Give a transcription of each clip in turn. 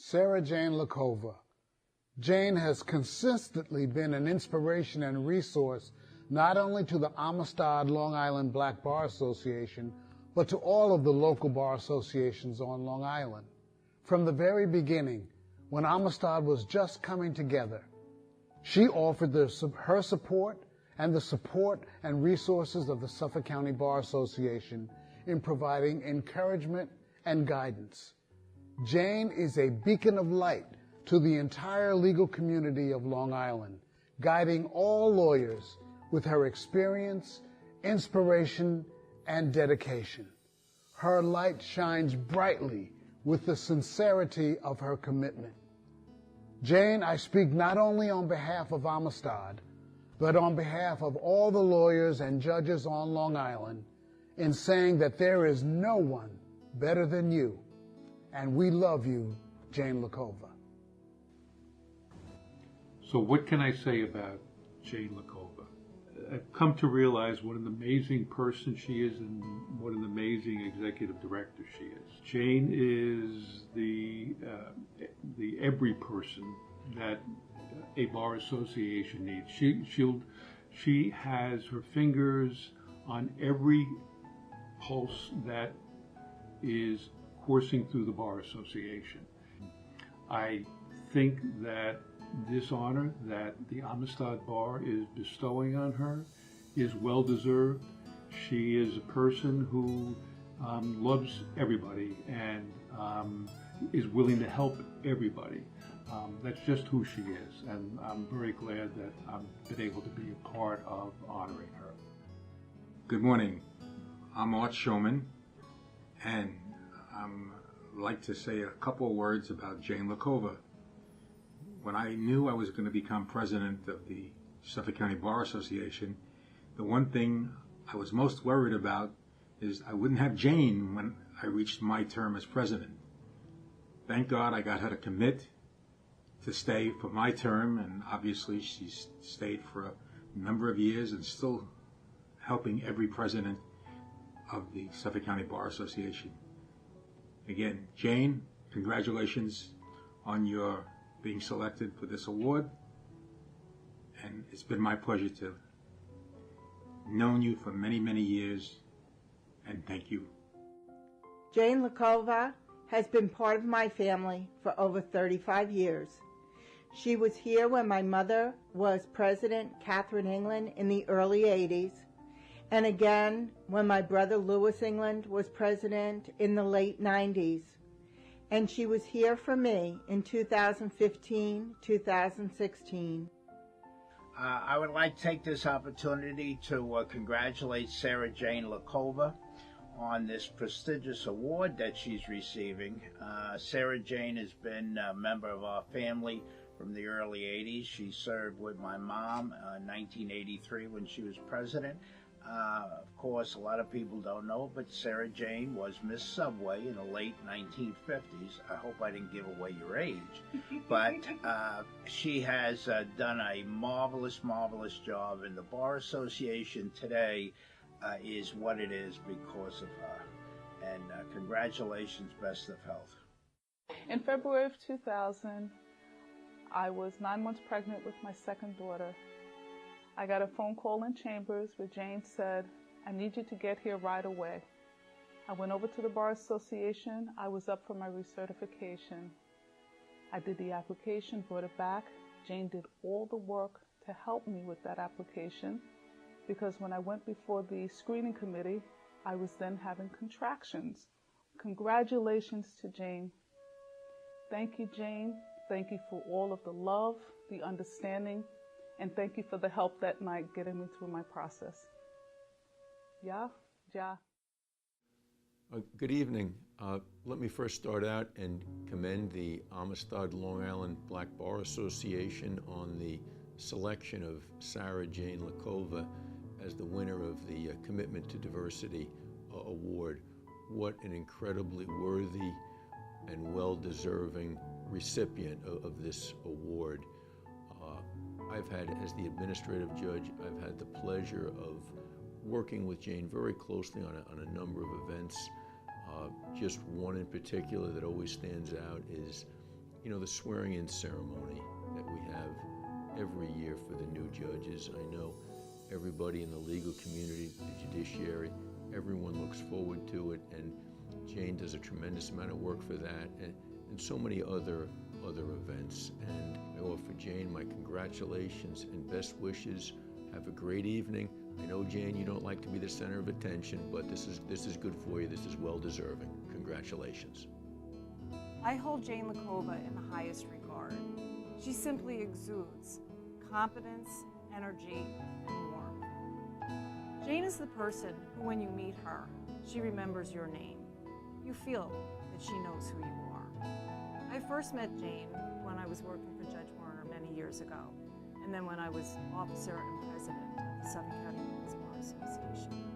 Sarah Jane LaCova. Jane has consistently been an inspiration and resource not only to the Amistad Long Island Black Bar Association, but to all of the local bar associations on Long Island. From the very beginning, when Amistad was just coming together, she offered her support and the support and resources of the Suffolk County Bar Association in providing encouragement and guidance. Jane is a beacon of light to the entire legal community of Long Island, guiding all lawyers with her experience, inspiration, and dedication. Her light shines brightly with the sincerity of her commitment. Jane, I speak not only on behalf of Amistad, but on behalf of all the lawyers and judges on Long Island in saying that there is no one better than you, and we love you, Jane LaCova. So what can I say about Jane LaCova? I've come to realize what an amazing person she is and what an amazing executive director she is. Jane is the every person that a bar association needs. She has her fingers on every pulse that is coursing through the bar association. I think that this honor that the Amistad Bar is bestowing on her is well deserved. She is a person who loves everybody and is willing to help everybody. That's just who she is, and I'm very glad that I've been able to be a part of honoring her. Good morning. I'm Art Showman, and I'd like to say a couple of words about Jane LaCova. When I knew I was going to become president of the Suffolk County Bar Association, the one thing I was most worried about is I wouldn't have Jane when I reached my term as president. Thank God I got her to commit to stay for my term, and obviously she's stayed for a number of years and still helping every president of the Suffolk County Bar Association. Again, Jane, congratulations on your being selected for this award, and it's been my pleasure to have known you for many, many years, and thank you. Jane LaCova has been part of my family for over 35 years. She was here when my mother was President Catherine England in the early 80s, and again when my brother Louis England was president in the late 90s. And she was here for me in 2015, 2016. I would like to take this opportunity to congratulate Sarah Jane LaCova on this prestigious award that she's receiving. Sarah Jane has been a member of our family from the early 80s. She served with my mom in 1983 when she was president. Of course, a lot of people don't know, but Sarah Jane was Miss Subway in the late 1950s. I hope I didn't give away your age. But she has done a marvelous, marvelous job, and the Bar Association today is what it is because of her. And congratulations, best of health. In February of 2000, I was 9 months pregnant with my second daughter. I got a phone call in Chambers where Jane said, "I need you to get here right away." I went over to the Bar Association. I was up for my recertification. I did the application, brought it back. Jane did all the work to help me with that application because when I went before the screening committee, I was then having contractions. Congratulations to Jane. Thank you, Jane. Thank you for all of the love, the understanding, and thank you for the help that night getting me through my process. Yeah. Good evening. Let me first start out and commend the Amistad Long Island Black Bar Association on the selection of Sarah Jane LaCova as the winner of the Commitment to Diversity Award. What an incredibly worthy and well-deserving recipient of this award. I've had, as the administrative judge, I've had the pleasure of working with Jane very closely on a number of events. Just one in particular that always stands out is you know, the swearing-in ceremony that we have every year for the new judges. I know everybody in the legal community, the judiciary, everyone looks forward to it, and Jane does a tremendous amount of work for that, and so many other events. And I offer Jane my congratulations and best wishes. Have a great evening. I know, Jane, you don't like to be the center of attention, but this is good for you. This is well-deserving. Congratulations. I hold Jane LaCova in the highest regard. She simply exudes competence, energy, and warmth. Jane is the person who, when you meet her, she remembers your name. You feel that she knows who you are. I first met Jane when I was working for Judge Werner many years ago, and then when I was officer and president of the Suffolk County Women's Bar Association.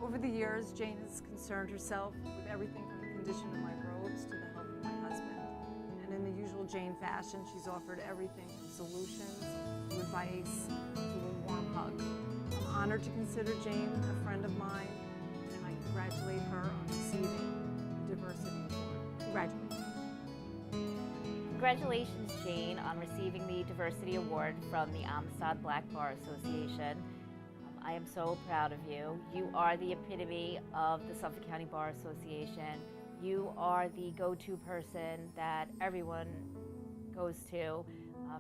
Over the years, Jane has concerned herself with everything from the condition of my roads to the health of my husband. And in the usual Jane fashion, she's offered everything from solutions to advice to a warm hug. I'm honored to consider Jane a friend of mine, and I congratulate her on receiving the Diversity Award. Congratulations. Congratulations, Jane, on receiving the Diversity Award from the Amistad Black Bar Association. I am so proud of you. You are the epitome of the Suffolk County Bar Association. You are the go-to person that everyone goes to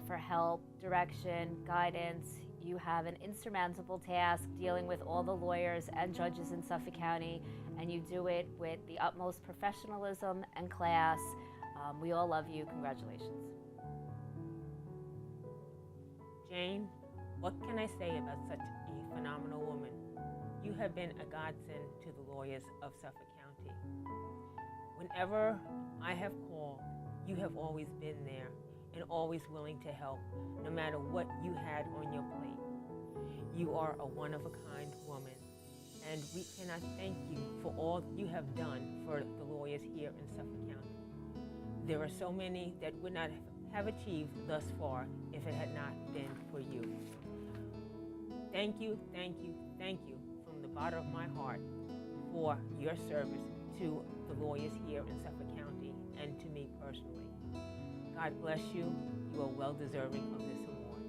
for help, direction, guidance. You have an insurmountable task dealing with all the lawyers and judges in Suffolk County, and you do it with the utmost professionalism and class. We all love you. Congratulations. Jane, what can I say about such a phenomenal woman? You have been a godsend to the lawyers of Suffolk County. Whenever I have called, you have always been there and always willing to help, no matter what you had on your plate. You are a one-of-a-kind woman, and we cannot thank you for all you have done for the lawyers here in Suffolk County. There are so many that would not have achieved thus far if it had not been for you. Thank you, thank you, thank you from the bottom of my heart for your service to the lawyers here in Suffolk County and to me personally. God bless you. You are well deserving of this award.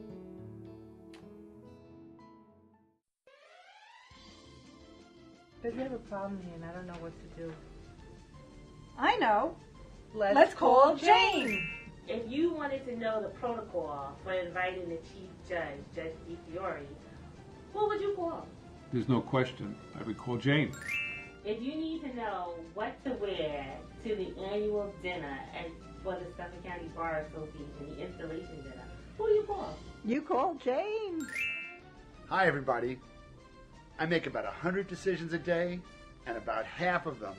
Because we have a problem here and I don't know what to do. I know. Let's call Jane. If you wanted to know the protocol for inviting the Chief Judge, Judge DiFiore, what would you call? There's no question. I would call Jane. If you need to know what to wear to the annual dinner for the Suffolk County Bar Association, the installation dinner, who do you call? You call Jane. Hi, everybody. I make about 100 decisions a day, and about half of them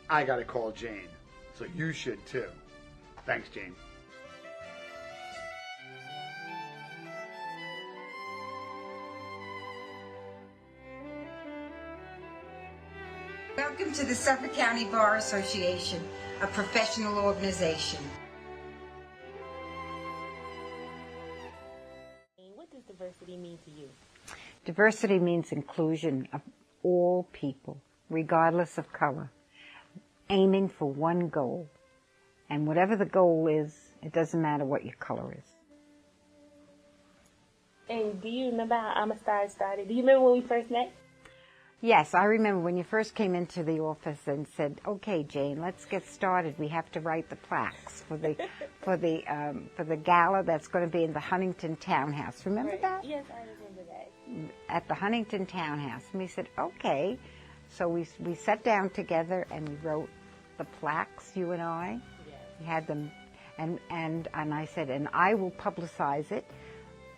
I gotta call Jane. So you should too. Thanks, Jane. Welcome to the Suffolk County Bar Association, a professional organization. What does diversity mean to you? Diversity means inclusion of all people, regardless of color, aiming for one goal. And whatever the goal is, it doesn't matter what your color is. And do you remember how Amistad started? Do you remember when we first met? Yes, I remember when you first came into the office and said, "Okay, Jane, let's get started. We have to write the plaques for the for the gala that's going to be in the Huntington Townhouse." Remember that? Yes, I remember that. At the Huntington Townhouse, and we said, "Okay." So we sat down together and we wrote the plaques. You and I, we had them, and I said, "And I will publicize it,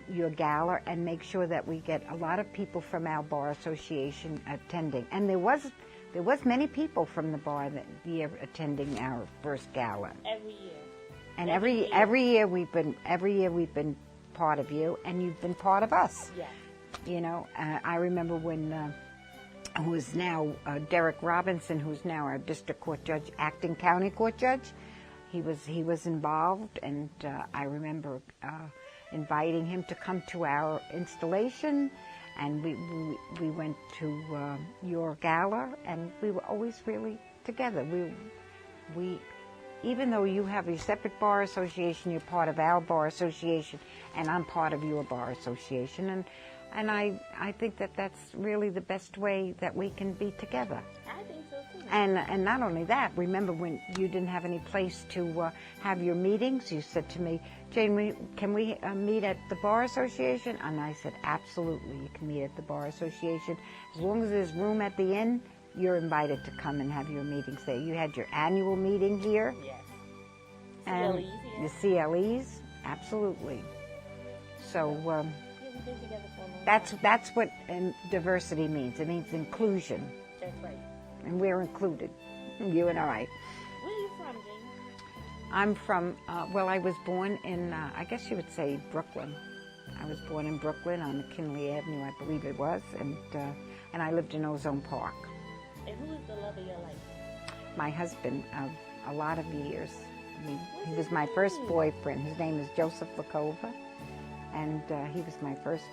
your gala, and make sure that we get a lot of people from our bar association attending." And there was many people from the bar that year attending our first gala. Every year. And every year we've been part of you, and you've been part of us. Yes. You know, I remember when who is now Derek Robinson, who's now our district court judge, acting county court judge. He was involved, and I remember inviting him to come to our installation, and we went to your gala, and we were always really together. We even though you have a separate bar association, you're part of our bar association, and I'm part of your bar association. And I think that that's really the best way that we can be together. I think so too. And not only that, remember when you didn't have any place to have your meetings, you said to me, Jane, can we meet at the Bar Association? And I said, absolutely, you can meet at the Bar Association. As long as there's room at the inn, you're invited to come and have your meetings there. You had your annual meeting here. Yes. And CLEs, yeah. the CLEs, absolutely. So We've been together for a long that's what diversity means. It means inclusion. That's right. And we're included, you and I. Where are you from, Jane? I'm from, well, I was born in, I guess you would say Brooklyn. I was born in Brooklyn on McKinley Avenue, I believe it was, and I lived in Ozone Park. And who is the love of your life? My husband of a lot of years. I mean, he was my first boyfriend. His name is Joseph LaCova, and he was my first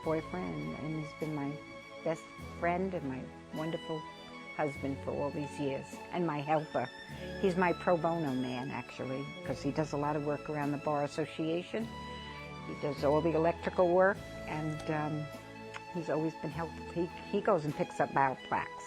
boyfriend, and he's been my best friend and my wonderful husband for all these years, and my helper. He's my pro bono man, actually, because he does a lot of work around the Bar Association. He does all the electrical work, and he's always been helpful. He goes and picks up our plaques.